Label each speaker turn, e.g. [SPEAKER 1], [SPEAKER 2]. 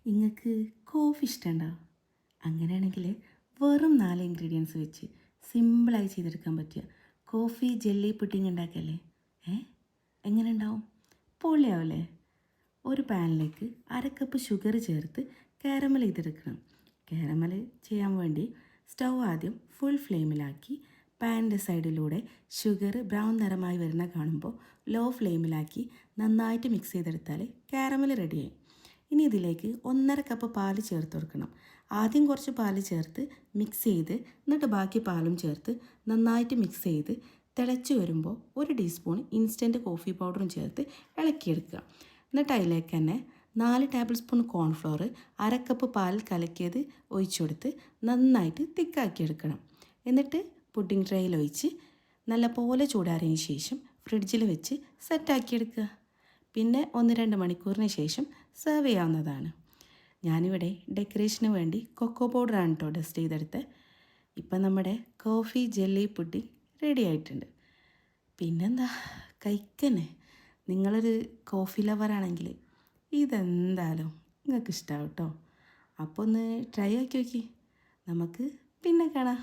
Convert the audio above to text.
[SPEAKER 1] നിങ്ങൾക്ക് കോഫി ഇഷ്ടമുണ്ടോ? അങ്ങനെയാണെങ്കിൽ വെറും 4 ഇൻഗ്രീഡിയൻസ് വെച്ച് സിമ്പിളായി ചെയ്തെടുക്കാൻ പറ്റിയ കോഫി ജെല്ലി പുഡിംഗ് ഉണ്ടാക്കല്ലേ? എങ്ങനെ ഉണ്ടാവും? പൊളിയാവല്ലേ? ഒരു പാനിലേക്ക് 1/2 കപ്പ് ഷുഗർ ചേർത്ത് കാരമൽ ചെയ്തെടുക്കണം. കാരമൽ ചെയ്യാൻ വേണ്ടി സ്റ്റൗ ആദ്യം ഫുൾ ഫ്ലെയിമിലാക്കി പാനിൻ്റെ സൈഡിലൂടെ ഷുഗർ ബ്രൗൺ നിറമായി വരുന്ന കാണുമ്പോൾ ലോ ഫ്ലെയിമിലാക്കി നന്നായിട്ട് മിക്സ് ചെയ്തെടുത്താൽ കാരമൽ റെഡിയായി. ഇനി ഇതിലേക്ക് 1/2 കപ്പ് പാല് ചേർത്ത് കൊടുക്കണം. ആദ്യം കുറച്ച് പാല് ചേർത്ത് മിക്സ് ചെയ്ത് എന്നിട്ട് ബാക്കി പാലും ചേർത്ത് നന്നായിട്ട് മിക്സ് ചെയ്ത് തിളച്ച് വരുമ്പോൾ 1 ടീസ്പൂൺ ഇൻസ്റ്റൻറ്റ് കോഫി പൗഡറും ചേർത്ത് ഇളക്കിയെടുക്കുക. എന്നിട്ട് അതിലേക്ക് തന്നെ 4 ടേബിൾ സ്പൂൺ കോൺഫ്ലോർ 1/2 കപ്പ് പാൽ കലക്കിയത് ഒഴിച്ചു കൊടുത്ത് നന്നായിട്ട് തിക്കാക്കിയെടുക്കണം. എന്നിട്ട് പുഡിംഗ് ട്രേയിൽ ഒഴിച്ച് നല്ലപോലെ ചൂടാറിയതിന് ശേഷം ഫ്രിഡ്ജിൽ വെച്ച് സെറ്റാക്കിയെടുക്കുക. പിന്നെ 1-2 മണിക്കൂറിന് ശേഷം സെർവ് ചെയ്യാവുന്നതാണ്. ഞാനിവിടെ ഡെക്കറേഷന് വേണ്ടി കൊക്കോ പൗഡറാണ് കേട്ടോ ഡസ്റ്റ് ചെയ്തെടുത്ത്. ഇപ്പം നമ്മുടെ കോഫി ജെല്ലി പുഡിംഗ് റെഡി ആയിട്ടുണ്ട്. പിന്നെന്താ കഴിക്കന്നെ. നിങ്ങളൊരു കോഫി ലവറാണെങ്കിൽ ഇതെന്തായാലും നിങ്ങൾക്ക് ഇഷ്ടമാവും കേട്ടോ. അപ്പോൾ ഒന്ന് ട്രൈ ആക്കി നോക്കി. നമുക്ക് പിന്നെ കാണാം.